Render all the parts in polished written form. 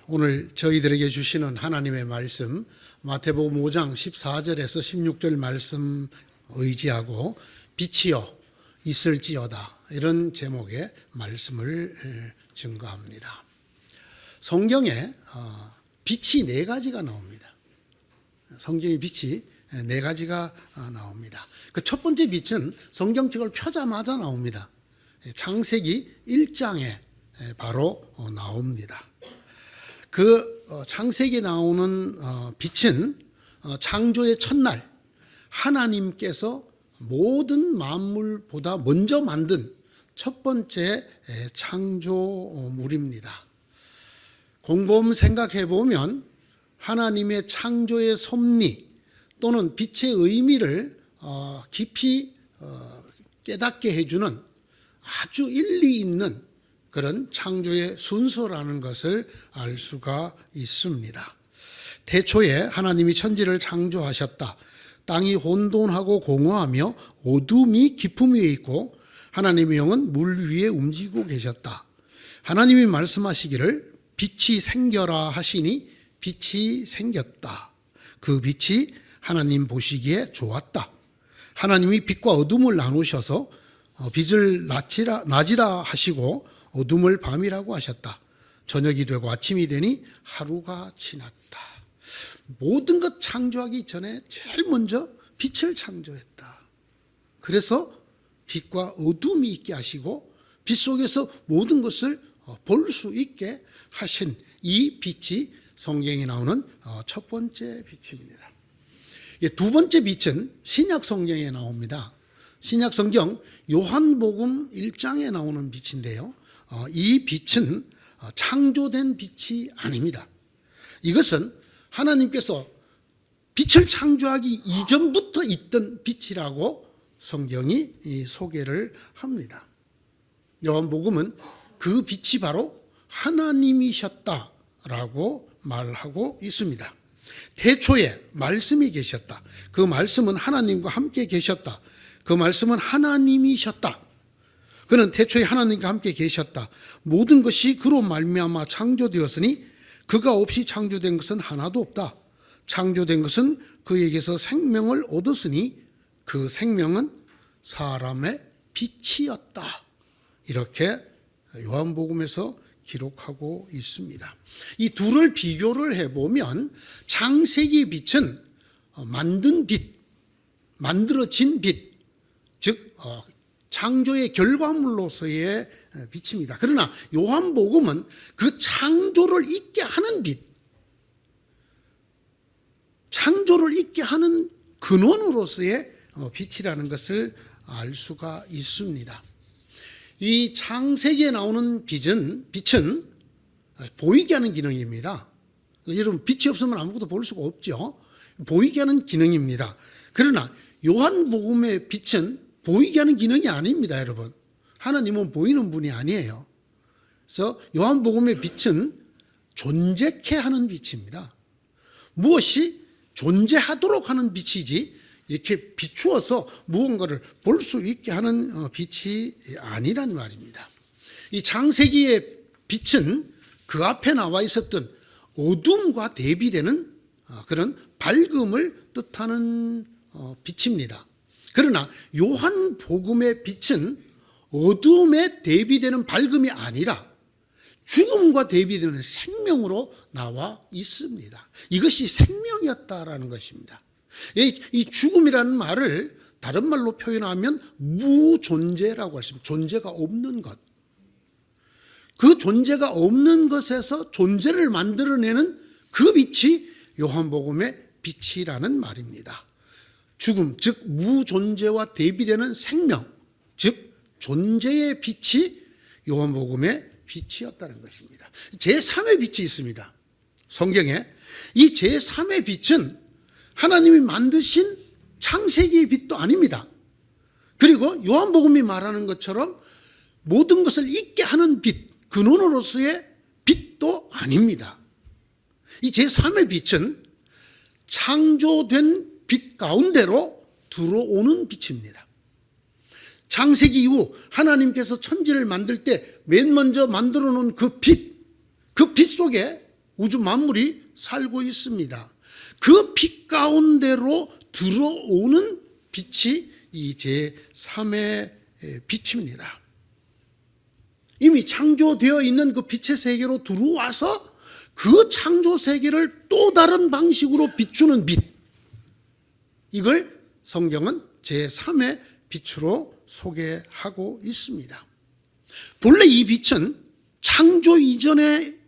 오늘 저희들에게 주시는 하나님의 말씀 마태복음 5장 14절에서 16절 말씀 의지하고 빛이여 있을지어다 이런 제목의 말씀을 증거합니다. 성경에 빛이 네 가지가 나옵니다. 성경의 빛이 네 가지가 나옵니다. 그 첫 번째 빛은 성경책을 펴자마자 나옵니다. 창세기 1장에 바로 나옵니다. 그 창세기에 나오는 빛은 창조의 첫날 하나님께서 모든 만물보다 먼저 만든 첫 번째 창조물입니다. 곰곰 생각해 보면 하나님의 창조의 섭리 또는 빛의 의미를 깊이 깨닫게 해주는 아주 일리 있는 그런 창조의 순서라는 것을 알 수가 있습니다. 태초에 하나님이 천지를 창조하셨다. 땅이 혼돈하고 공허하며 어둠이 깊음 위에 있고 하나님의 영은 물 위에 움직이고 계셨다. 하나님이 말씀하시기를 빛이 생겨라 하시니 빛이 생겼다. 그 빛이 하나님 보시기에 좋았다. 하나님이 빛과 어둠을 나누셔서 빛을 낮이라 하시고 어둠을 밤이라고 하셨다. 저녁이 되고 아침이 되니 하루가 지났다. 모든 것 창조하기 전에 제일 먼저 빛을 창조했다. 그래서 빛과 어둠이 있게 하시고 빛 속에서 모든 것을 볼 수 있게 하신 이 빛이 성경에 나오는 첫 번째 빛입니다. 두 번째 빛은 신약 성경에 나옵니다. 신약 성경 요한복음 1장에 나오는 빛인데요. 이 빛은 창조된 빛이 아닙니다. 이것은 하나님께서 빛을 창조하기 이전부터 있던 빛이라고 성경이 소개를 합니다. 요한복음은 그 빛이 바로 하나님이셨다라고 말하고 있습니다. 태초에 말씀이 계셨다. 그 말씀은 하나님과 함께 계셨다. 그 말씀은 하나님이셨다. 그는 태초에 하나님과 함께 계셨다. 모든 것이 그로 말미암아 창조되었으니 그가 없이 창조된 것은 하나도 없다. 창조된 것은 그에게서 생명을 얻었으니 그 생명은 사람의 빛이었다. 이렇게 요한복음에서 기록하고 있습니다. 이 둘을 비교를 해보면 창세기 빛은 만든 빛, 만들어진 빛, 즉 창조의 결과물로서의 빛입니다. 그러나 요한복음은 그 창조를 있게 하는 빛, 창조를 있게 하는 근원으로서의 빛이라는 것을 알 수가 있습니다. 이 창세기에 나오는 빛은 보이게 하는 기능입니다. 여러분 빛이 없으면 아무것도 볼 수가 없죠. 보이게 하는 기능입니다. 그러나 요한복음의 빛은 보이게 하는 기능이 아닙니다, 여러분. 하나님은 보이는 분이 아니에요. 그래서 요한복음의 빛은 존재케 하는 빛입니다. 무엇이 존재하도록 하는 빛이지 이렇게 비추어서 무언가를 볼 수 있게 하는 빛이 아니란 말입니다. 이 창세기의 빛은 그 앞에 나와 있었던 어둠과 대비되는 그런 밝음을 뜻하는 빛입니다. 그러나 요한복음의 빛은 어둠에 대비되는 밝음이 아니라 죽음과 대비되는 생명으로 나와 있습니다. 이것이 생명이었다라는 것입니다. 이 죽음이라는 말을 다른 말로 표현하면 무존재라고 할 수 있습니다. 존재가 없는 것. 그 존재가 없는 것에서 존재를 만들어내는 그 빛이 요한복음의 빛이라는 말입니다. 죽음, 즉 무존재와 대비되는 생명, 즉 존재의 빛이 요한복음의 빛이었다는 것입니다. 제3의 빛이 있습니다. 성경에 이 제3의 빛은 하나님이 만드신 창세기의 빛도 아닙니다. 그리고 요한복음이 말하는 것처럼 모든 것을 있게 하는 빛, 근원으로서의 빛도 아닙니다. 이 제3의 빛은 창조된 빛 가운데로 들어오는 빛입니다. 창세기 이후 하나님께서 천지를 만들 때 맨 먼저 만들어 놓은 그 빛 속에 우주 만물이 살고 있습니다. 그 빛 가운데로 들어오는 빛이 이 제3의 빛입니다. 이미 창조되어 있는 그 빛의 세계로 들어와서 그 창조 세계를 또 다른 방식으로 비추는 빛, 이걸 성경은 제3의 빛으로 소개하고 있습니다. 본래 이 빛은 창조 이전의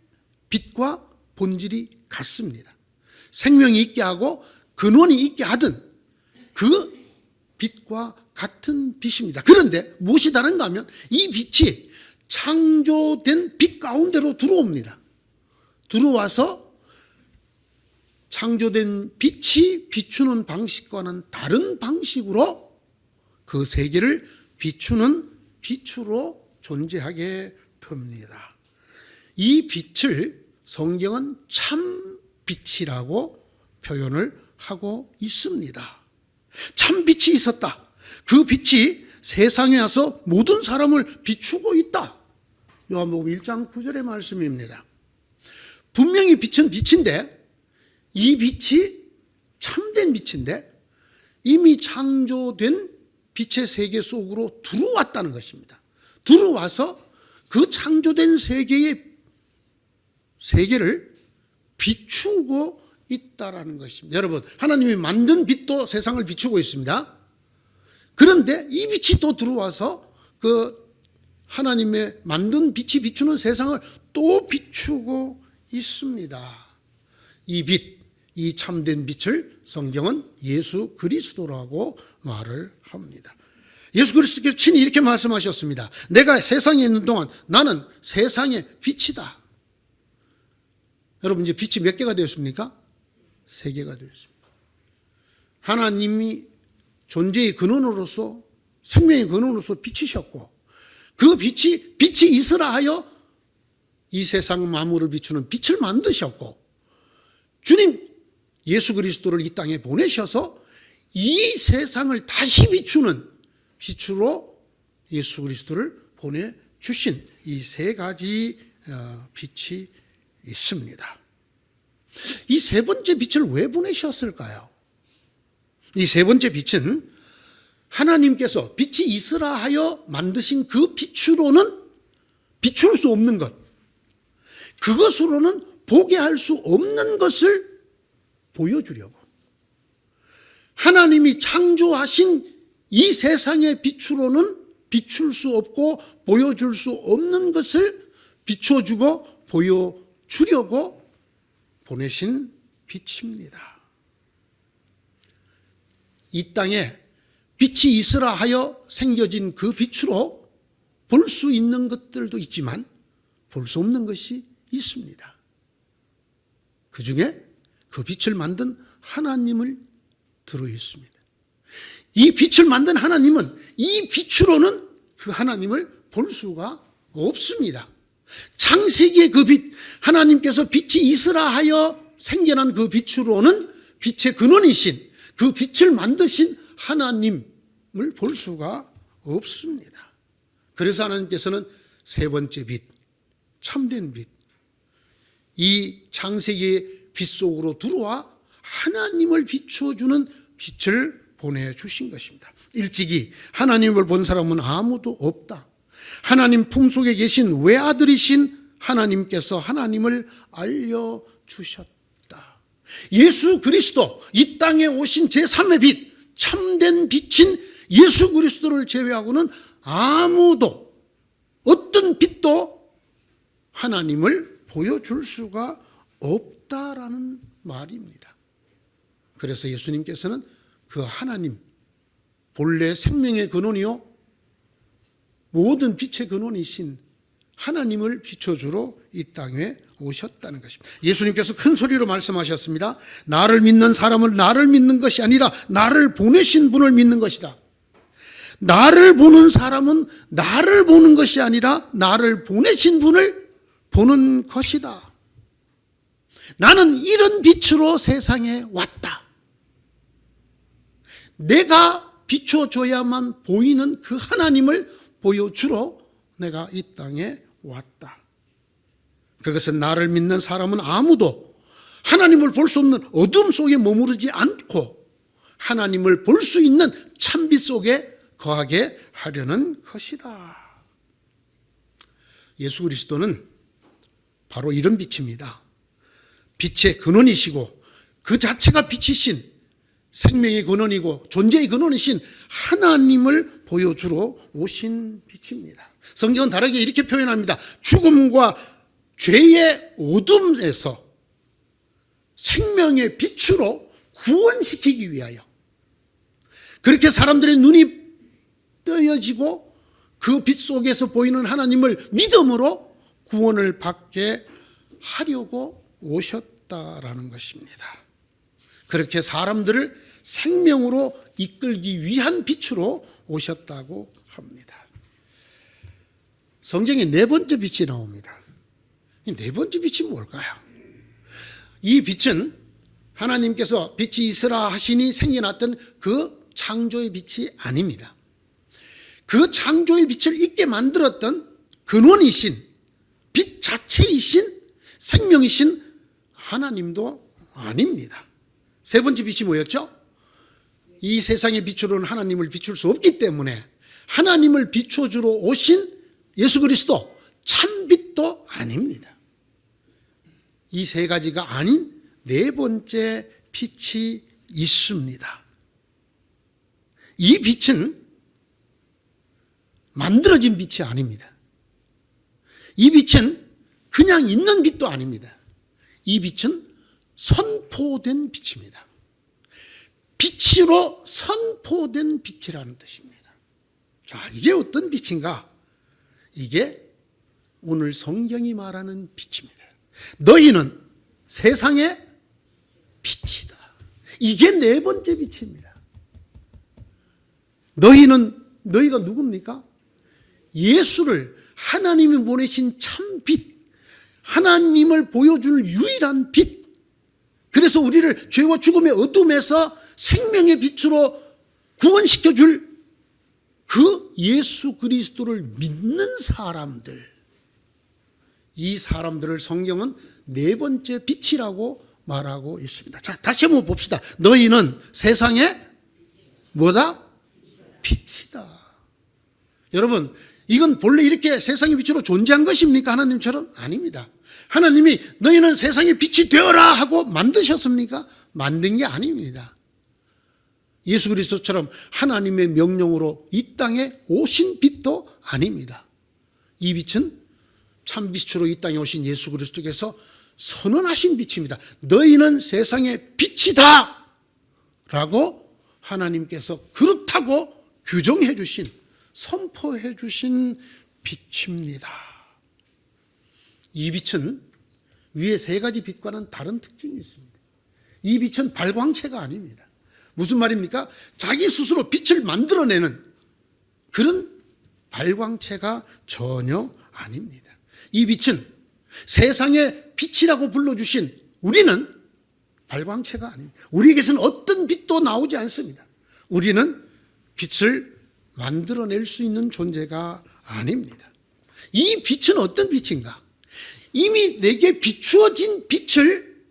빛과 본질이 같습니다. 생명이 있게 하고 근원이 있게 하던 그 빛과 같은 빛입니다. 그런데 무엇이 다른가 하면 이 빛이 창조된 빛 가운데로 들어옵니다. 들어와서 창조된 빛이 비추는 방식과는 다른 방식으로 그 세계를 비추는 빛으로 존재하게 됩니다. 이 빛을 성경은 참 빛이라고 표현을 하고 있습니다. 참 빛이 있었다. 그 빛이 세상에 와서 모든 사람을 비추고 있다. 요한복음 1장 9절의 말씀입니다. 분명히 빛은 빛인데 이 빛이 참된 빛인데 이미 창조된 빛의 세계 속으로 들어왔다는 것입니다. 들어와서 그 창조된 세계를 비추고 있다라는 것입니다. 여러분, 하나님이 만든 빛도 세상을 비추고 있습니다. 그런데 이 빛이 또 들어와서 그 하나님의 만든 빛이 비추는 세상을 또 비추고 있습니다. 이 빛, 이 참된 빛을 성경은 예수 그리스도라고 말을 합니다. 예수 그리스도께서 친히 이렇게 말씀하셨습니다. 내가 세상에 있는 동안 나는 세상의 빛이다. 여러분, 이제 빛이 몇 개가 되었습니까? 3개가 되었습니다. 하나님이 존재의 근원으로서 생명의 근원으로서 빛이셨고 그 빛이 있으라 하여 이 세상 만물을 비추는 빛을 만드셨고 주님 예수 그리스도를 이 땅에 보내셔서 이 세상을 다시 비추는 빛으로 예수 그리스도를 보내주신 이 3가지 빛이 있습니다. 이 3번째 빛을 왜 보내셨을까요? 이 3번째 빛은 하나님께서 빛이 있으라 하여 만드신 그 빛으로는 비출 수 없는 것, 그것으로는 보게 할 수 없는 것을 보여주려고 하나님이 창조하신 이 세상의 빛으로는 비출 수 없고 보여줄 수 없는 것을 비춰주고 보여주려고 보내신 빛입니다. 이 땅에 빛이 있으라 하여 생겨진 그 빛으로 볼 수 있는 것들도 있지만 볼 수 없는 것이 있습니다. 그 중에 그 빛을 만든 하나님을 들어있습니다. 이 빛을 만든 하나님은 이 빛으로는 그 하나님을 볼 수가 없습니다. 창세기의 그 빛, 하나님께서 빛이 있으라 하여 생겨난 그 빛으로는 빛의 근원이신 그 빛을 만드신 하나님을 볼 수가 없습니다. 그래서 하나님께서는 3번째 빛, 참된 빛, 이 창세기의 빛 속으로 들어와 하나님을 비춰주는 빛을 보내주신 것입니다. 일찍이 하나님을 본 사람은 아무도 없다. 하나님 품속에 계신 외아들이신 하나님께서 하나님을 알려주셨다. 예수 그리스도, 이 땅에 오신 제3의 빛, 참된 빛인 예수 그리스도를 제외하고는 아무도 어떤 빛도 하나님을 보여줄 수가 없다라는 말입니다. 그래서 예수님께서는 그 하나님, 본래 생명의 근원이요 모든 빛의 근원이신 하나님을 비춰주러 이 땅에 오셨다는 것입니다. 예수님께서 큰 소리로 말씀하셨습니다. 나를 믿는 사람은 나를 믿는 것이 아니라 나를 보내신 분을 믿는 것이다. 나를 보는 사람은 나를 보는 것이 아니라 나를 보내신 분을 보는 것이다. 나는 이런 빛으로 세상에 왔다. 내가 비춰줘야만 보이는 그 하나님을 보여주러 내가 이 땅에 왔다. 그것은 나를 믿는 사람은 아무도 하나님을 볼 수 없는 어둠 속에 머무르지 않고 하나님을 볼 수 있는 참빛 속에 거하게 하려는 것이다. 예수 그리스도는 바로 이런 빛입니다. 빛의 근원이시고 그 자체가 빛이신 생명의 근원이고 존재의 근원이신 하나님을 보여주러 오신 빛입니다. 성경은 다르게 이렇게 표현합니다. 죽음과 죄의 어둠에서 생명의 빛으로 구원시키기 위하여, 그렇게 사람들의 눈이 떠여지고 그 빛 속에서 보이는 하나님을 믿음으로 구원을 받게 하려고 오셨다라는 것입니다. 그렇게 사람들을 생명으로 이끌기 위한 빛으로 오셨다고 합니다. 성경에 네 번째 빛이 나옵니다. 이 네 번째 빛이 뭘까요? 이 빛은 하나님께서 빛이 있으라 하시니 생겨났던 그 창조의 빛이 아닙니다. 그 창조의 빛을 있게 만들었던 근원이신 빛 자체이신 생명이신 하나님도 아닙니다. 세 번째 빛이 뭐였죠? 이 세상의 빛으로는 하나님을 비출 수 없기 때문에 하나님을 비춰주러 오신 예수 그리스도 참빛도 아닙니다. 이 세 가지가 아닌 네 번째 빛이 있습니다. 이 빛은 만들어진 빛이 아닙니다. 이 빛은 그냥 있는 빛도 아닙니다. 이 빛은 선포된 빛입니다. 빛으로 선포된 빛이라는 뜻입니다. 자, 이게 어떤 빛인가? 이게 오늘 성경이 말하는 빛입니다. 너희는 세상의 빛이다. 이게 네 번째 빛입니다. 너희가 누굽니까? 예수를, 하나님이 보내신 참 빛, 하나님을 보여줄 유일한 빛. 그래서 우리를 죄와 죽음의 어둠에서 생명의 빛으로 구원시켜줄 그 예수 그리스도를 믿는 사람들, 이 사람들을 성경은 네 번째 빛이라고 말하고 있습니다. 자, 다시 한번 봅시다. 너희는 세상의 뭐다? 빛이다. 여러분, 이건 본래 이렇게 세상의 빛으로 존재한 것입니까? 하나님처럼? 아닙니다. 하나님이 너희는 세상의 빛이 되어라 하고 만드셨습니까? 만든 게 아닙니다. 예수 그리스도처럼 하나님의 명령으로 이 땅에 오신 빛도 아닙니다. 이 빛은 참빛으로 이 땅에 오신 예수 그리스도께서 선언하신 빛입니다. 너희는 세상의 빛이다 라고 하나님께서 그렇다고 규정해 주신, 선포해 주신 빛입니다. 이 빛은 위에 세 가지 빛과는 다른 특징이 있습니다. 이 빛은 발광체가 아닙니다. 무슨 말입니까? 자기 스스로 빛을 만들어내는 그런 발광체가 전혀 아닙니다. 이 빛은 세상의 빛이라고 불러주신 우리는 발광체가 아닙니다. 우리에게서는 어떤 빛도 나오지 않습니다. 우리는 빛을 만들어낼 수 있는 존재가 아닙니다. 이 빛은 어떤 빛인가? 이미 내게 비추어진 빛을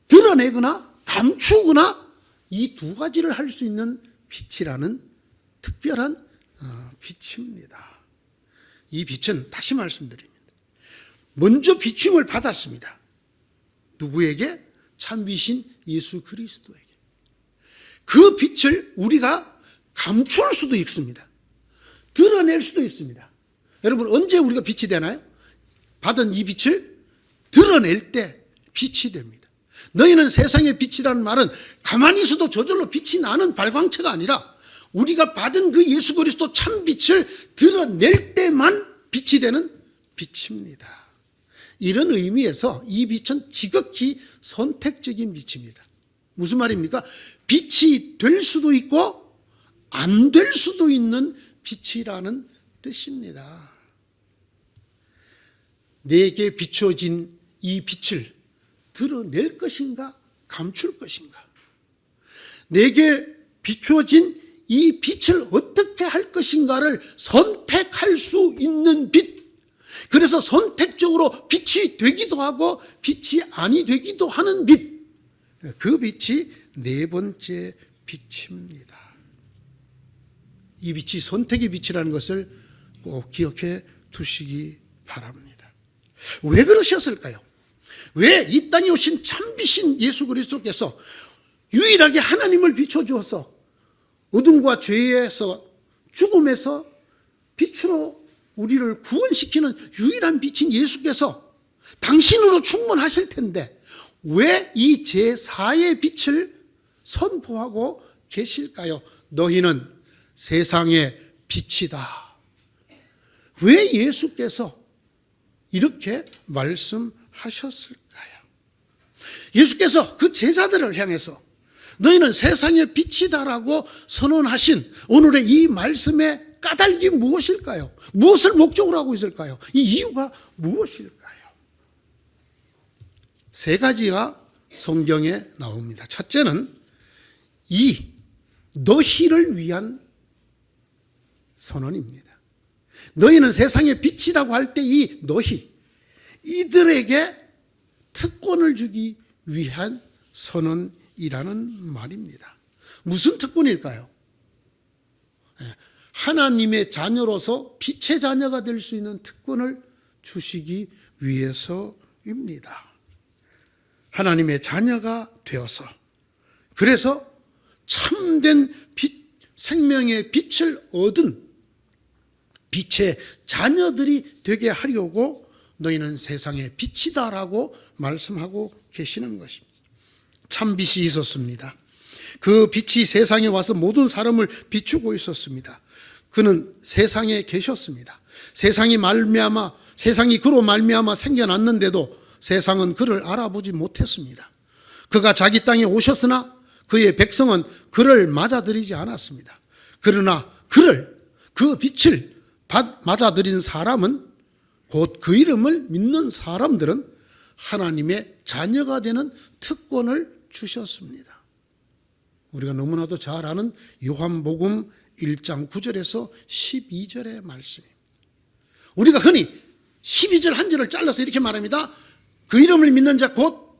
드러내거나 감추거나 이 두 가지를 할 수 있는 빛이라는 특별한 빛입니다. 이 빛은 다시 말씀드립니다. 먼저 비춤을 받았습니다. 누구에게? 참빛인 예수 그리스도에게. 그 빛을 우리가 감출 수도 있습니다. 드러낼 수도 있습니다. 여러분, 언제 우리가 빛이 되나요? 받은 이 빛을 드러낼 때 빛이 됩니다. 너희는 세상의 빛이라는 말은 가만히 있어도 저절로 빛이 나는 발광체가 아니라 우리가 받은 그 예수 그리스도 참빛을 드러낼 때만 빛이 되는 빛입니다. 이런 의미에서 이 빛은 지극히 선택적인 빛입니다. 무슨 말입니까? 빛이 될 수도 있고 안 될 수도 있는 빛이라는 뜻입니다. 내게 비춰진 이 빛을 드러낼 것인가? 감출 것인가? 내게 비춰진 이 빛을 어떻게 할 것인가를 선택할 수 있는 빛, 그래서 선택적으로 빛이 되기도 하고 빛이 아니 되기도 하는 빛. 그 빛이 네 번째 빛입니다. 이 빛이 선택의 빛이라는 것을 꼭 기억해 두시기 바랍니다. 왜 그러셨을까요? 왜 이 땅에 오신 참빛인 예수 그리스도께서 유일하게 하나님을 비춰주어서 어둠과 죄에서 죽음에서 빛으로 우리를 구원시키는 유일한 빛인 예수께서 당신으로 충분하실 텐데 왜 이 제4의 빛을 선포하고 계실까요? 너희는 세상의 빛이다. 왜 예수께서 이렇게 말씀하셨을까요? 예수께서 그 제자들을 향해서 너희는 세상의 빛이다라고 선언하신 오늘의 이 말씀의 까닭이 무엇일까요? 무엇을 목적으로 하고 있을까요? 이 이유가 무엇일까요? 세 가지가 성경에 나옵니다. 첫째는 이 너희를 위한 선언입니다. 너희는 세상의 빛이라고 할 때 이 너희, 이들에게 특권을 주기 위한 선언이라는 말입니다. 무슨 특권일까요? 하나님의 자녀로서 빛의 자녀가 될 수 있는 특권을 주시기 위해서입니다. 하나님의 자녀가 되어서, 그래서 참된 빛, 생명의 빛을 얻은 빛의 자녀들이 되게 하려고 너희는 세상의 빛이다라고 말씀하고 계시는 것입니다. 참빛이 있었습니다. 그 빛이 세상에 와서 모든 사람을 비추고 있었습니다. 그는 세상에 계셨습니다. 세상이 그로 말미암아 생겨났는데도 세상은 그를 알아보지 못했습니다. 그가 자기 땅에 오셨으나 그의 백성은 그를 맞아들이지 않았습니다. 그러나 그 빛을 맞아들인 사람은, 곧 그 이름을 믿는 사람들은 하나님의 자녀가 되는 특권을 주셨습니다. 우리가 너무나도 잘 아는 요한복음 1장 9절에서 12절의 말씀입니다. 우리가 흔히 12절 한 절을 잘라서 이렇게 말합니다. 그 이름을 믿는 자, 곧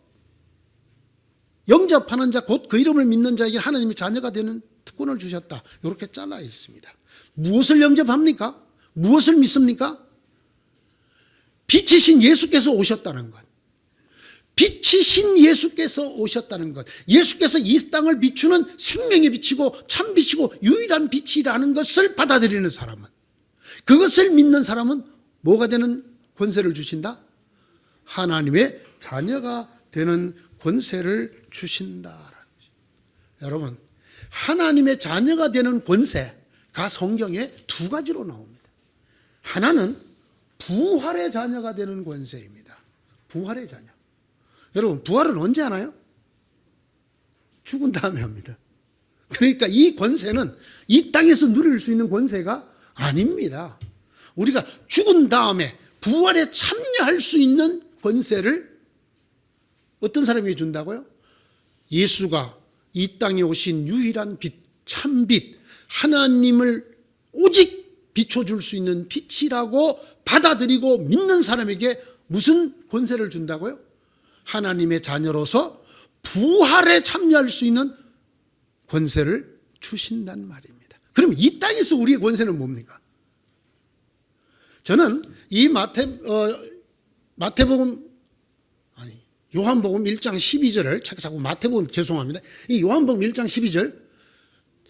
영접하는 자, 곧 그 이름을 믿는 자에게 하나님의 자녀가 되는 특권을 주셨다. 이렇게 잘라 있습니다. 무엇을 영접합니까? 무엇을 믿습니까? 빛이신 예수께서 오셨다는 것. 빛이신 예수께서 오셨다는 것. 예수께서 이 땅을 비추는 생명의 빛이고 참빛이고 유일한 빛이라는 것을 받아들이는 사람은, 그것을 믿는 사람은 뭐가 되는 권세를 주신다? 하나님의 자녀가 되는 권세를 주신다. 여러분, 하나님의 자녀가 되는 권세가 성경에 두 가지로 나옵니다. 하나는 부활의 자녀가 되는 권세입니다. 부활의 자녀. 여러분, 부활은 언제 하나요? 죽은 다음에 합니다. 그러니까 이 권세는 이 땅에서 누릴 수 있는 권세가 아닙니다. 우리가 죽은 다음에 부활에 참여할 수 있는 권세를 어떤 사람에게 준다고요? 예수가 이 땅에 오신 유일한 빛, 참빛, 하나님을 오직 비춰줄 수 있는 빛이라고 받아들이고 믿는 사람에게 무슨 권세를 준다고요? 하나님의 자녀로서 부활에 참여할 수 있는 권세를 주신단 말입니다. 그럼 이 땅에서 우리의 권세는 뭡니까? 저는 이 요한복음 1장 12절을 자꾸 마태복음, 죄송합니다. 이 요한복음 1장 12절,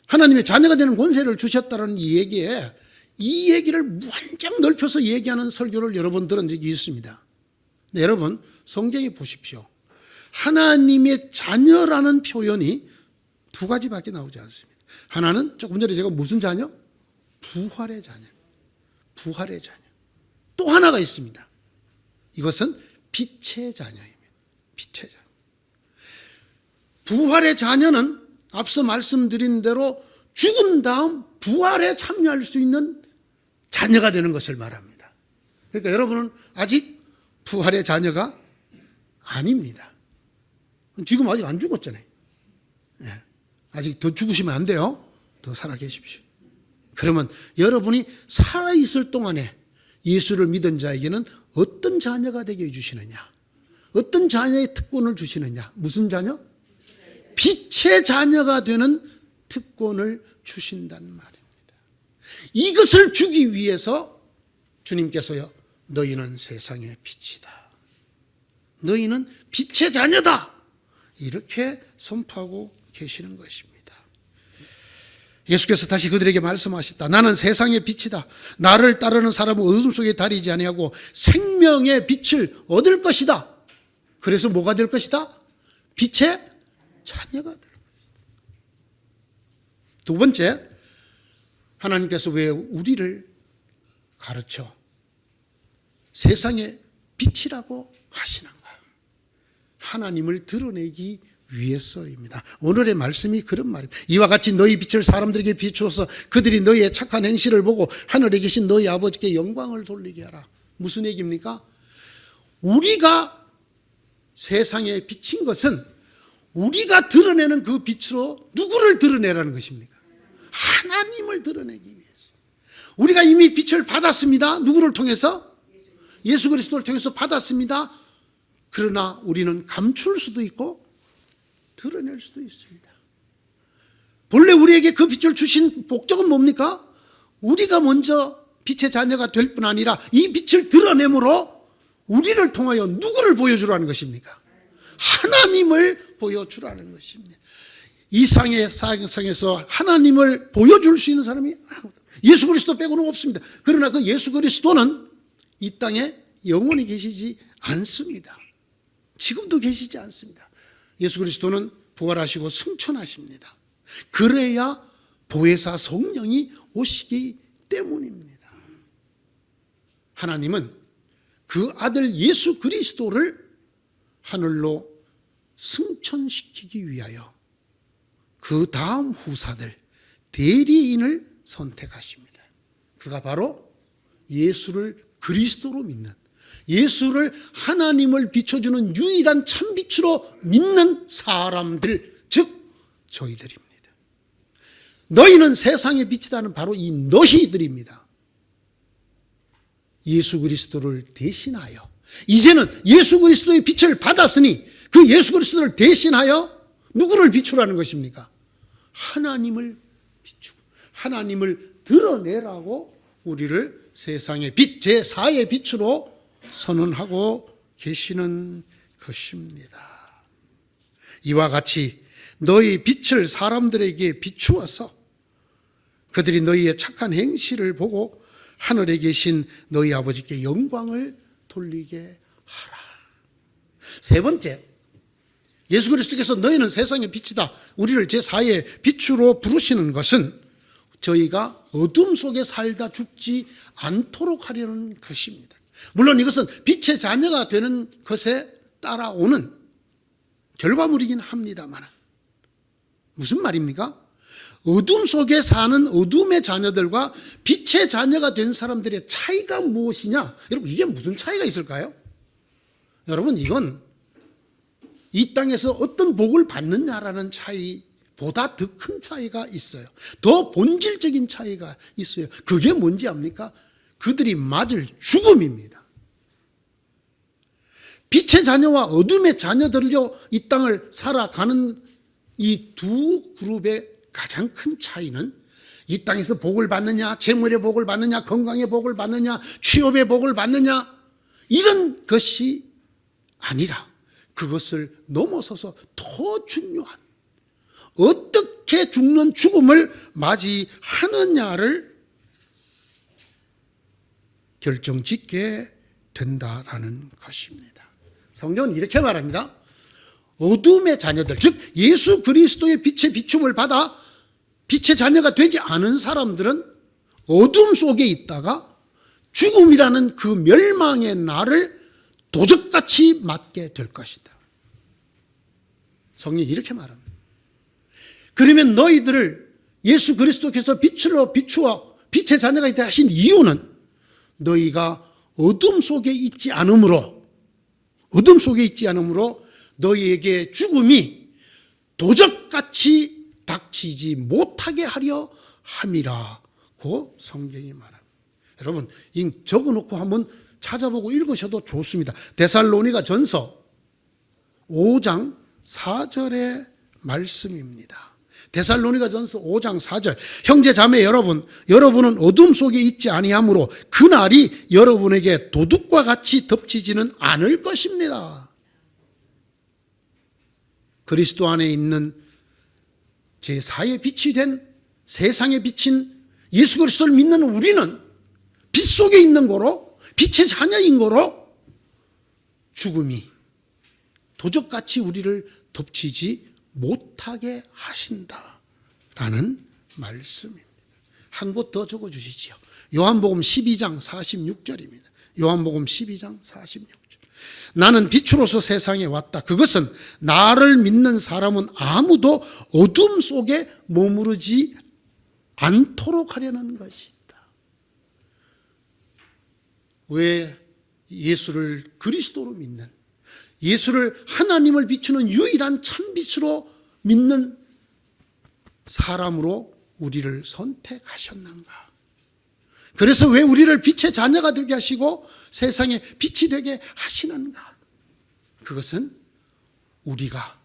하나님의 자녀가 되는 권세를 주셨다는 이 얘기를 무한정 넓혀서 얘기하는 설교를 여러 번 들은 적이 있습니다. 네, 여러분, 성경에 보십시오. 하나님의 자녀라는 표현이 두 가지밖에 나오지 않습니다. 하나는 조금 전에 제가 무슨 자녀? 부활의 자녀. 부활의 자녀. 또 하나가 있습니다. 이것은 빛의 자녀입니다. 빛의 자녀. 부활의 자녀는 앞서 말씀드린 대로 죽은 다음 부활에 참여할 수 있는 자녀가 되는 것을 말합니다. 그러니까 여러분은 아직 부활의 자녀가 아닙니다. 지금 아직 안 죽었잖아요. 네. 아직 더 죽으시면 안 돼요. 더 살아 계십시오. 그러면 여러분이 살아있을 동안에 예수를 믿은 자에게는 어떤 자녀가 되게 해주시느냐? 어떤 자녀의 특권을 주시느냐? 무슨 자녀? 빛의 자녀가 되는 특권을 주신단 말입니다. 이것을 주기 위해서 주님께서요, 너희는 세상의 빛이다. 너희는 빛의 자녀다. 이렇게 선포하고 계시는 것입니다. 예수께서 다시 그들에게 말씀하셨다. 나는 세상의 빛이다. 나를 따르는 사람은 어둠 속에 다니지 아니하고 생명의 빛을 얻을 것이다. 그래서 뭐가 될 것이다? 빛의 자녀가 될 것이다. 두 번째, 하나님께서 왜 우리를 가르쳐 세상의 빛이라고 하시는가? 하나님을 드러내기 위해서입니다. 오늘의 말씀이 그런 말입니다. 이와 같이 너희 빛을 사람들에게 비추어서 그들이 너희의 착한 행실을 보고 하늘에 계신 너희 아버지께 영광을 돌리게 하라. 무슨 얘기입니까? 우리가 세상에 비친 것은 우리가 드러내는 그 빛으로 누구를 드러내라는 것입니까? 하나님을 드러내기 위해서. 우리가 이미 빛을 받았습니다. 누구를 통해서? 예수 그리스도를 통해서 받았습니다. 그러나 우리는 감출 수도 있고 드러낼 수도 있습니다. 본래 우리에게 그 빛을 주신 목적은 뭡니까? 우리가 먼저 빛의 자녀가 될 뿐 아니라 이 빛을 드러내므로 우리를 통하여 누구를 보여주라는 것입니까? 하나님을 보여주라는 것입니다. 이 상의 세상에서 하나님을 보여줄 수 있는 사람이 아무도, 예수 그리스도 빼고는 없습니다. 그러나 그 예수 그리스도는 이 땅에 영원히 계시지 않습니다. 지금도 계시지 않습니다. 예수 그리스도는 부활하시고 승천하십니다. 그래야 보혜사 성령이 오시기 때문입니다. 하나님은 그 아들 예수 그리스도를 하늘로 승천시키기 위하여 그 다음 후사들 대리인을 선택하십니다. 그가 바로 예수를 그리스도로 믿는, 예수를 하나님을 비춰주는 유일한 참빛으로 믿는 사람들, 즉 저희들입니다. 너희는 세상의 빛이다는 바로 이 너희들입니다. 예수 그리스도를 대신하여, 이제는 예수 그리스도의 빛을 받았으니 그 예수 그리스도를 대신하여 누구를 비추라는 것입니까? 하나님을 비추고 하나님을 드러내라고 우리를 세상의 빛, 제4의 빛으로 선언하고 계시는 것입니다. 이와 같이 너희 빛을 사람들에게 비추어서 그들이 너희의 착한 행실을 보고 하늘에 계신 너희 아버지께 영광을 돌리게 하라. 세 번째, 예수 그리스도께서 너희는 세상의 빛이다, 우리를 제4의 빛으로 부르시는 것은 저희가 어둠 속에 살다 죽지 않도록 하려는 것입니다. 물론 이것은 빛의 자녀가 되는 것에 따라오는 결과물이긴 합니다만, 무슨 말입니까? 어둠 속에 사는 어둠의 자녀들과 빛의 자녀가 된 사람들의 차이가 무엇이냐? 여러분, 이게 무슨 차이가 있을까요? 여러분, 이건 이 땅에서 어떤 복을 받느냐라는 차이보다 더 큰 차이가 있어요. 더 본질적인 차이가 있어요. 그게 뭔지 압니까? 그들이 맞을 죽음입니다. 빛의 자녀와 어둠의 자녀들로 이 땅을 살아가는 이 두 그룹의 가장 큰 차이는 이 땅에서 복을 받느냐, 재물의 복을 받느냐, 건강의 복을 받느냐, 취업의 복을 받느냐, 이런 것이 아니라 그것을 넘어서서 더 중요한 어떻게 죽는 죽음을 맞이하느냐를 결정짓게 된다라는 것입니다. 성경은 이렇게 말합니다. 어둠의 자녀들, 즉 예수 그리스도의 빛의 비춤을 받아 빛의 자녀가 되지 않은 사람들은 어둠 속에 있다가 죽음이라는 그 멸망의 날을 도적같이 맞게 될 것이다. 성경이 이렇게 말합니다. 그러면 너희들을 예수 그리스도께서 빛으로 비추어 빛의 자녀가 있다 하신 이유는 너희가 어둠 속에 있지 않으므로 너희에게 죽음이 도적같이 닥치지 못하게 하려 함이라고 성경이 말합니다. 여러분, 이 적어놓고 한번 찾아보고 읽으셔도 좋습니다. 데살로니가 전서 5장 4절의 말씀입니다. 데살로니가 전서 5장 4절. 형제 자매 여러분, 여러분은 어둠 속에 있지 아니하므로 그날이 여러분에게 도둑과 같이 덮치지는 않을 것입니다. 그리스도 안에 있는 제4의 빛이 된 세상에 비친 예수 그리스도를 믿는 우리는 빛 속에 있는 거로, 빛의 자녀인 거로 죽음이 도적같이 우리를 덮치지 못하게 하신다라는 말씀입니다. 한 곳 더 적어주시지요. 요한복음 12장 46절입니다. 요한복음 12장 46절. 나는 빛으로서 세상에 왔다. 그것은 나를 믿는 사람은 아무도 어둠 속에 머무르지 않도록 하려는 것이다. 왜 예수를 그리스도로 믿는, 예수를 하나님을 비추는 유일한 참빛으로 믿는 사람으로 우리를 선택하셨는가? 그래서 왜 우리를 빛의 자녀가 되게 하시고 세상에 빛이 되게 하시는가? 그것은 우리가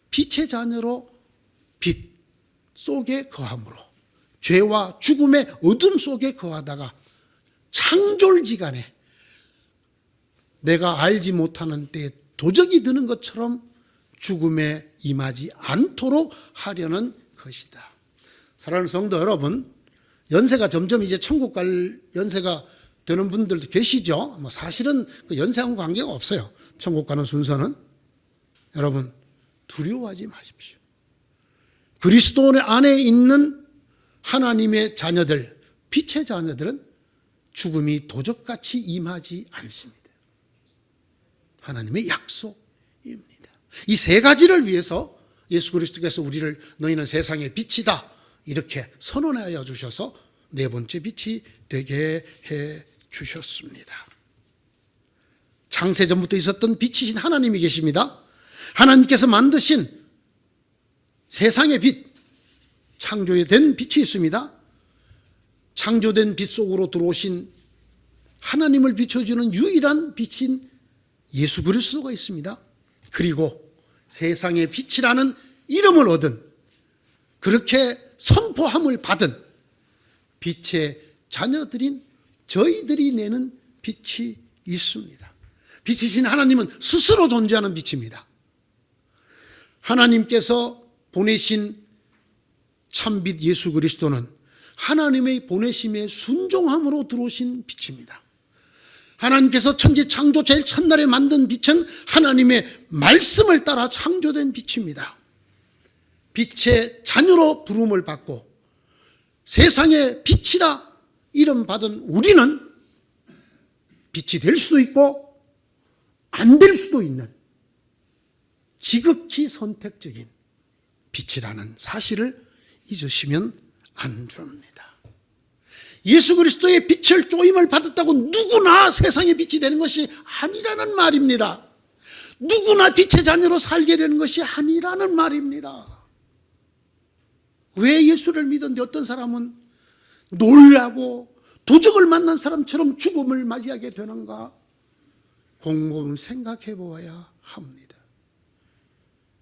빛의 자녀로 빛 속에 거함으로, 죄와 죽음의 어둠 속에 거하다가 창졸지간에 내가 알지 못하는 때에 도적이 드는 것처럼 죽음에 임하지 않도록 하려는 것이다. 사랑하는 성도 여러분, 연세가 점점 이제 천국 갈 연세가 되는 분들도 계시죠. 뭐 사실은 그 연세하고 관계가 없어요. 천국 가는 순서는. 여러분, 두려워하지 마십시오. 그리스도 안에 있는 하나님의 자녀들, 빛의 자녀들은 죽음이 도적같이 임하지 않습니다. 하나님의 약속입니다. 이 세 가지를 위해서 예수 그리스도께서 우리를 너희는 세상의 빛이다 이렇게 선언하여 주셔서 네 번째 빛이 되게 해 주셨습니다. 창세전부터 있었던 빛이신 하나님이 계십니다. 하나님께서 만드신 세상의 빛, 창조된 빛이 있습니다. 창조된 빛 속으로 들어오신 하나님을 비춰주는 유일한 빛인 예수 그리스도가 있습니다. 그리고 세상의 빛이라는 이름을 얻은, 그렇게 선포함을 받은 빛의 자녀들인 저희들이 내는 빛이 있습니다. 빛이신 하나님은 스스로 존재하는 빛입니다. 하나님께서 보내신 참빛 예수 그리스도는 하나님의 보내심에 순종함으로 들어오신 빛입니다. 하나님께서 천지 창조 제일 첫날에 만든 빛은 하나님의 말씀을 따라 창조된 빛입니다. 빛의 자녀로 부름을 받고 세상의 빛이라 이름 받은 우리는 빛이 될 수도 있고 안 될 수도 있는 지극히 선택적인 빛이라는 사실을 잊으시면 안 됩니다. 예수 그리스도의 빛을 쪼임을 받았다고 누구나 세상의 빛이 되는 것이 아니라는 말입니다. 누구나 빛의 자녀로 살게 되는 것이 아니라는 말입니다. 왜 예수를 믿었는데 어떤 사람은 놀라고 도적을 만난 사람처럼 죽음을 맞이하게 되는가? 곰곰 생각해 보아야 합니다.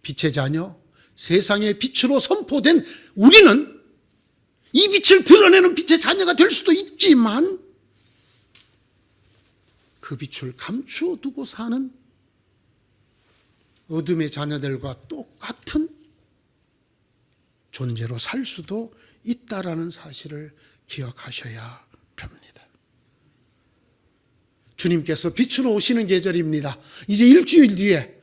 빛의 자녀, 세상의 빛으로 선포된 우리는 이 빛을 드러내는 빛의 자녀가 될 수도 있지만 그 빛을 감추어 두고 사는 어둠의 자녀들과 똑같은 존재로 살 수도 있다라는 사실을 기억하셔야 합니다. 주님께서 빛으로 오시는 계절입니다. 이제 일주일 뒤에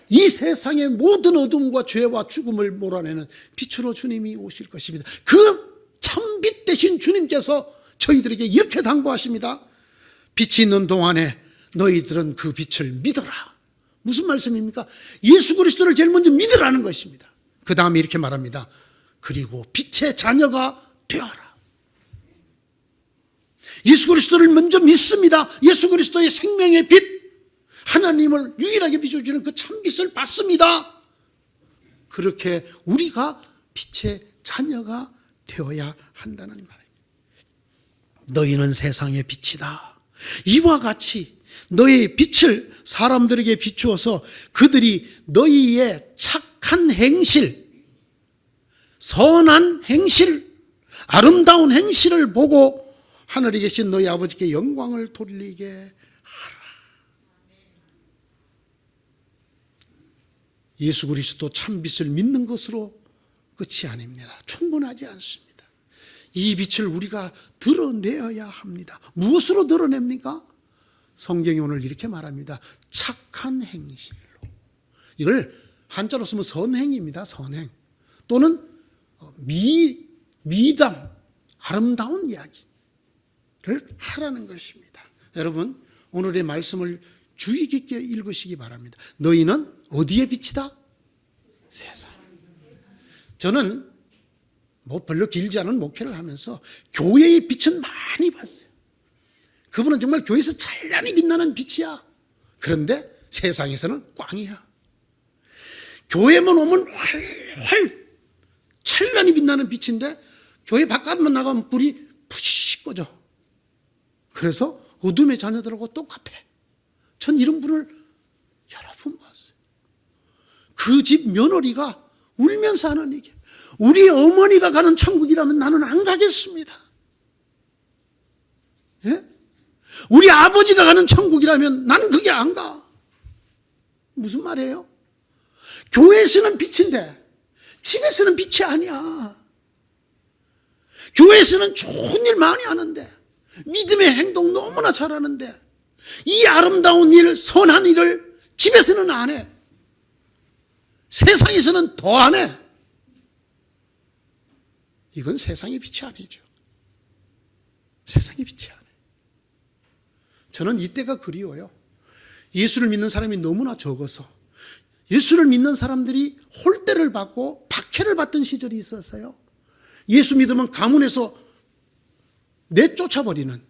이 세상의 모든 어둠과 죄와 죽음을 몰아내는 빛으로 주님이 오실 것입니다. 그 참빛 되신 주님께서 저희들에게 이렇게 당부하십니다. 빛이 있는 동안에 너희들은 그 빛을 믿어라. 무슨 말씀입니까? 예수 그리스도를 제일 먼저 믿으라는 것입니다. 그 다음에 이렇게 말합니다. 그리고 빛의 자녀가 되어라. 예수 그리스도를 먼저 믿습니다. 예수 그리스도의 생명의 빛, 하나님을 유일하게 비춰주는 그 참빛을 받습니다. 그렇게 우리가 빛의 자녀가 되어야 한다는 말입니다. 너희는 세상의 빛이다. 이와 같이 너희의 빛을 사람들에게 비추어서 그들이 너희의 착한 행실, 선한 행실, 아름다운 행실을 보고 하늘에 계신 너희 아버지께 영광을 돌리게 하라. 예수 그리스도 참빛을 믿는 것으로 끝이 아닙니다. 충분하지 않습니다. 이 빛을 우리가 드러내어야 합니다. 무엇으로 드러냅니까? 성경이 오늘 이렇게 말합니다. 착한 행실로. 이걸 한자로 쓰면 선행입니다. 선행. 또는 미담, 아름다운 이야기를 하라는 것입니다. 여러분, 오늘의 말씀을 주의 깊게 읽으시기 바랍니다. 너희는 어디에 빛이다? 세상. 저는 별로 길지 않은 목회를 하면서 교회의 빛은 많이 봤어요. 그분은 정말 교회에서 찬란히 빛나는 빛이야. 그런데 세상에서는 꽝이야. 교회만 오면 활활 찬란히 빛나는 빛인데 교회 바깥만 나가면 불이 푸시 꺼져. 그래서 어둠의 자녀들하고 똑같아. 전 이런 분을 여러 번 봤어요. 그 집 며느리가 울면서 하는 얘기. 우리 어머니가 가는 천국이라면 나는 안 가겠습니다. 예? 우리 아버지가 가는 천국이라면 나는 그게 안 가. 무슨 말이에요? 교회에서는 빛인데 집에서는 빛이 아니야. 교회에서는 좋은 일 많이 하는데 믿음의 행동 너무나 잘하는데 이 아름다운 일, 선한 일을 집에서는 안 해. 세상에서는 더 안 해. 이건 세상의 빛이 아니죠. 세상의 빛이 아니에요. 저는 이때가 그리워요. 예수를 믿는 사람이 너무나 적어서 예수를 믿는 사람들이 홀대를 받고 박해를 받던 시절이 있었어요. 예수 믿으면 가문에서 내쫓아버리는.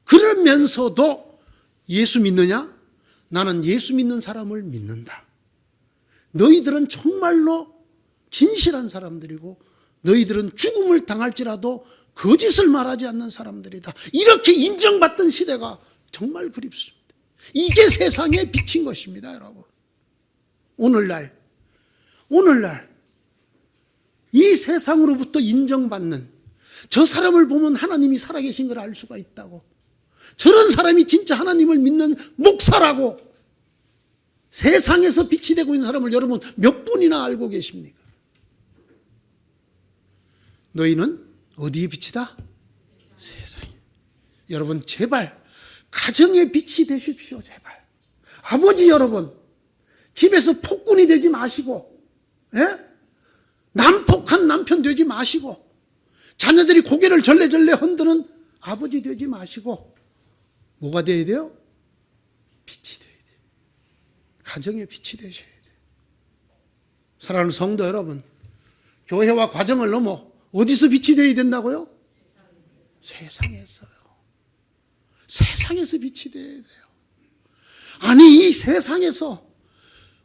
그러면서도 예수 믿느냐? 나는 예수 믿는 사람을 믿는다. 너희들은 정말로 진실한 사람들이고 너희들은 죽음을 당할지라도 거짓을 말하지 않는 사람들이다. 이렇게 인정받던 시대가 정말 그립습니다. 이게 세상의 빛인 것입니다, 여러분. 오늘날 이 세상으로부터 인정받는 저 사람을 보면 하나님이 살아계신 걸 알 수가 있다고. 저런 사람이 진짜 하나님을 믿는 목사라고 세상에서 빛이 되고 있는 사람을 여러분 몇 분이나 알고 계십니까? 너희는 어디에 빛이다? 세상에. 여러분 제발 가정의 빛이 되십시오. 제발. 아버지 여러분 집에서 폭군이 되지 마시고, 예? 난폭한 남편 되지 마시고, 자녀들이 고개를 절레절레 흔드는 아버지 되지 마시고, 뭐가 되어야 돼요? 빛이 되어야 돼요. 가정의 빛이 되셔야 돼요. 사랑하는 성도 여러분, 교회와 가정을 넘어 어디서 빛이 되어야 된다고요? 세상에서요. 세상에서 빛이 되어야 돼요. 아니 이 세상에서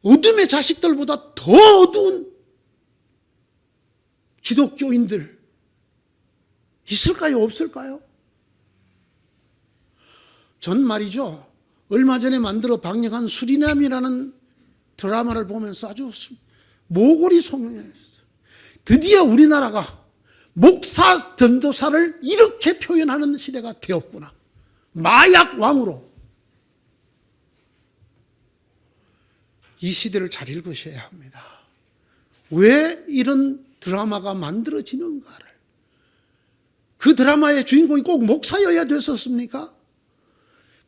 어둠의 자식들보다 더 어두운 기독교인들 있을까요? 없을까요? 전 말이죠. 얼마 전에 만들어 방영한 수리남이라는 드라마를 보면서 아주 모골이 송연했어요. 드디어 우리나라가 목사 전도사를 이렇게 표현하는 시대가 되었구나. 마약 왕으로. 이 시대를 잘 읽으셔야 합니다. 왜 이런 드라마가 만들어지는가를. 그 드라마의 주인공이 꼭 목사여야 됐었습니까?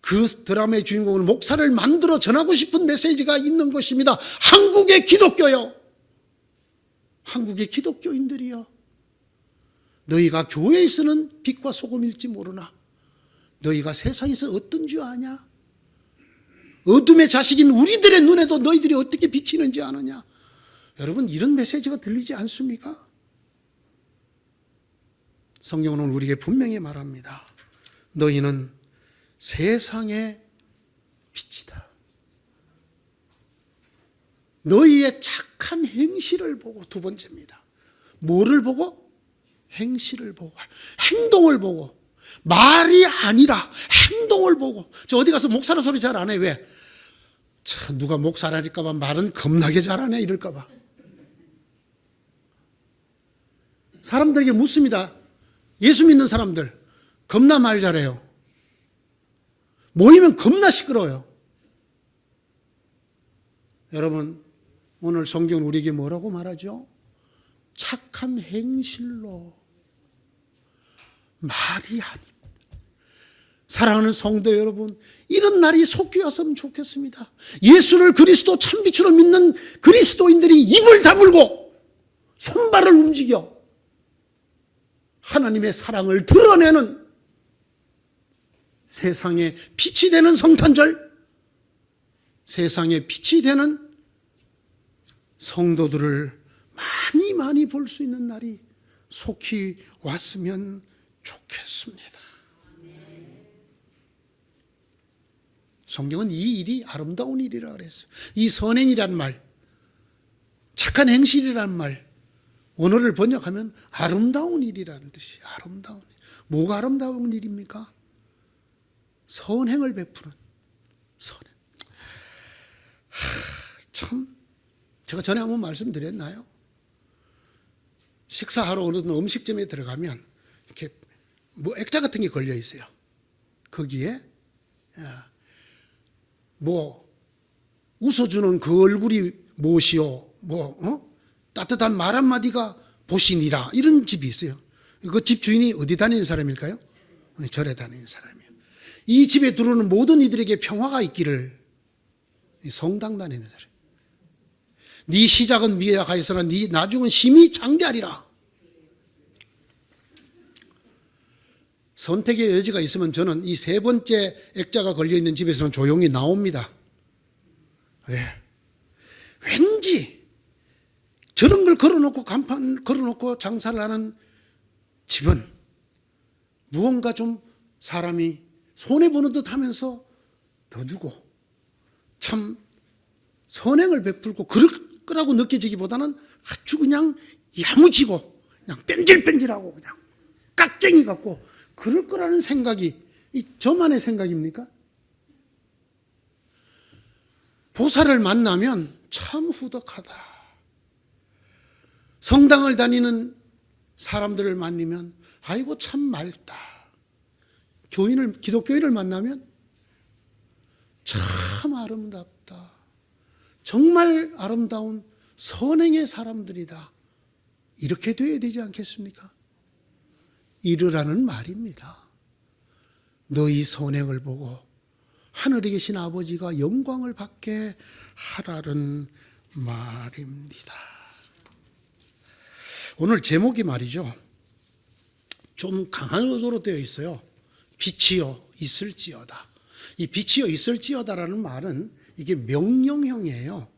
그 드라마의 주인공은 목사를 만들어 전하고 싶은 메시지가 있는 것입니다. 한국의 기독교요. 한국의 기독교인들이요. 너희가 교회에서는 빛과 소금일지 모르나 너희가 세상에서 어떤 줄 아냐? 어둠의 자식인 우리들의 눈에도 너희들이 어떻게 비치는지 아느냐? 여러분 이런 메시지가 들리지 않습니까? 성경은 우리에게 분명히 말합니다. 너희는 세상의 빛이다. 너희의 착한 행실을 보고, 두 번째입니다. 뭐를 보고? 행실을 보고, 행동을 보고. 말이 아니라 행동을 보고. 저 어디 가서 목사라 소리 잘 안 해. 왜? 참, 누가 목사라니까 봐 말은 겁나게 잘하네 이럴까 봐. 사람들에게 묻습니다. 예수 믿는 사람들 겁나 말 잘해요. 모이면 겁나 시끄러워요. 여러분, 오늘 성경은 우리에게 뭐라고 말하죠? 착한 행실로, 말이 아닙니다. 사랑하는 성도 여러분, 이런 날이 속히 왔으면 좋겠습니다. 예수를 그리스도 참빛으로 믿는 그리스도인들이 입을 다물고 손발을 움직여 하나님의 사랑을 드러내는 세상에 빛이 되는 성탄절, 세상에 빛이 되는 성도들을 많이 볼 수 있는 날이 속히 왔으면 좋겠습니다. 성경은 이 일이 아름다운 일이라 그랬어요. 이 선행이란 말, 착한 행실이란 말, 원어를 번역하면 아름다운 일이라는 뜻이에요. 아름다운 일. 뭐가 아름다운 일입니까? 선행을 베푸는 선행. 참, 제가 전에 한번 말씀드렸나요? 식사하러 어느 음식점에 들어가면 이렇게 뭐 액자 같은 게 걸려 있어요. 거기에 뭐 웃어주는 그 얼굴이 무엇이요? 따뜻한 말 한마디가 보시니라. 이런 집이 있어요. 그 집 주인이 어디 다니는 사람일까요? 절에 다니는 사람이에요. 이 집에 들어오는 모든 이들에게 평화가 있기를. 성당 다니는 사람. 네 시작은 미약하였으나 네 나중은 심히 장대하리라. 선택의 여지가 있으면 저는 이 세 번째 액자가 걸려있는 집에서는 조용히 나옵니다. 왜? 왠지 저런 걸 걸어놓고 간판 걸어놓고 장사를 하는 집은 무언가 좀 사람이 손해보는 듯 하면서 더 주고 참 선행을 베풀고 그럴 거라고 느껴지기보다는 아주 그냥 야무지고 그냥 뺀질뺀질하고 그냥 깍쟁이 같고 그럴 거라는 생각이 저만의 생각입니까? 보살을 만나면 참 후덕하다. 성당을 다니는 사람들을 만나면 아이고 참 맑다. 기독교인을 만나면 참 아름답다. 정말 아름다운 선행의 사람들이다. 이렇게 돼야 되지 않겠습니까? 이르라는 말입니다. 너희 선행을 보고 하늘에 계신 아버지가 영광을 받게 하라는 말입니다. 오늘 제목이 말이죠. 좀 강한 어조로 되어 있어요. 빛이여 있을지어다. 이 빛이여 있을지어다라는 말은 이게 명령형이에요.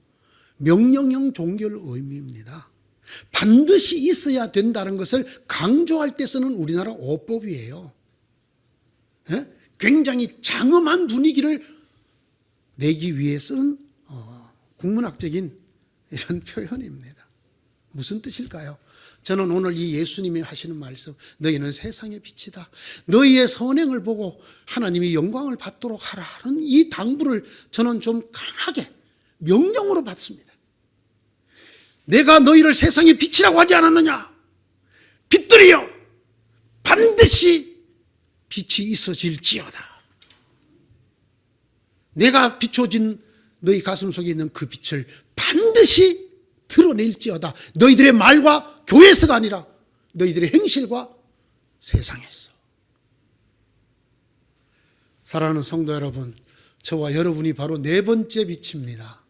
명령형 종결 의미입니다. 반드시 있어야 된다는 것을 강조할 때 쓰는 우리나라 어법이에요. 굉장히 장엄한 분위기를 내기 위해 쓰는 국문학적인 이런 표현입니다. 무슨 뜻일까요? 저는 오늘 이 예수님이 하시는 말씀, 너희는 세상의 빛이다. 너희의 선행을 보고 하나님이 영광을 받도록 하라는 이 당부를 저는 좀 강하게 명령으로 받습니다. 내가 너희를 세상의 빛이라고 하지 않았느냐? 빛들이여 반드시 빛이 있어질지어다. 내가 비춰진 너희 가슴 속에 있는 그 빛을 반드시 드러낼지어다. 너희들의 말과 교회에서가 아니라 너희들의 행실과 세상에서. 사랑하는 성도 여러분, 저와 여러분이 바로 네 번째 빛입니다.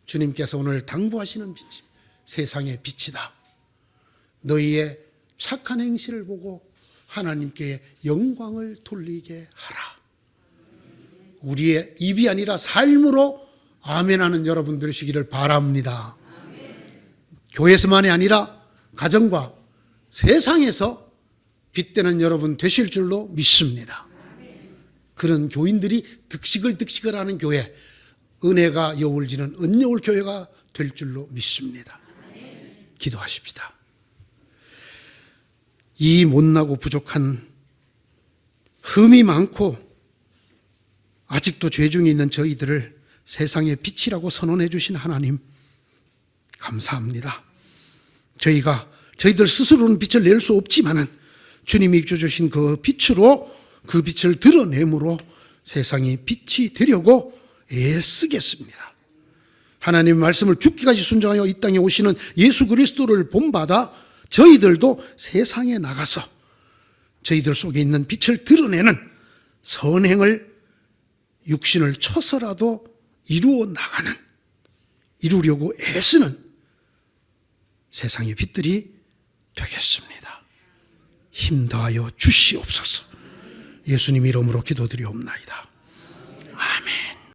주님께서 오늘 당부하시는 빛이 세상의 빛이다. 너희의 착한 행실을 보고 하나님께 영광을 돌리게 하라. 우리의 입이 아니라 삶으로 아멘하는 여러분 되시기를 바랍니다. 교회에서만이 아니라 가정과 세상에서 빛되는 여러분 되실 줄로 믿습니다. 그런 교인들이 득식을 하는 교회, 은혜가 여울지는 은여울 교회가 될 줄로 믿습니다. 기도하십시다. 이 못나고 부족한 흠이 많고 아직도 죄 중에 있는 저희들을 세상의 빛이라고 선언해 주신 하나님 감사합니다. 저희들 스스로는 빛을 낼 수 없지만은 주님이 주신 그 빛으로 그 빛을 드러내므로 세상이 빛이 되려고 애쓰겠습니다. 하나님의 말씀을 죽기까지 순종하여 이 땅에 오시는 예수 그리스도를 본받아 저희들도 세상에 나가서 저희들 속에 있는 빛을 드러내는 선행을 육신을 쳐서라도 이루려고 애쓰는 세상의 빛들이 되겠습니다. 힘 더하여 주시옵소서. 예수님 이름으로 기도드리옵나이다. 아멘.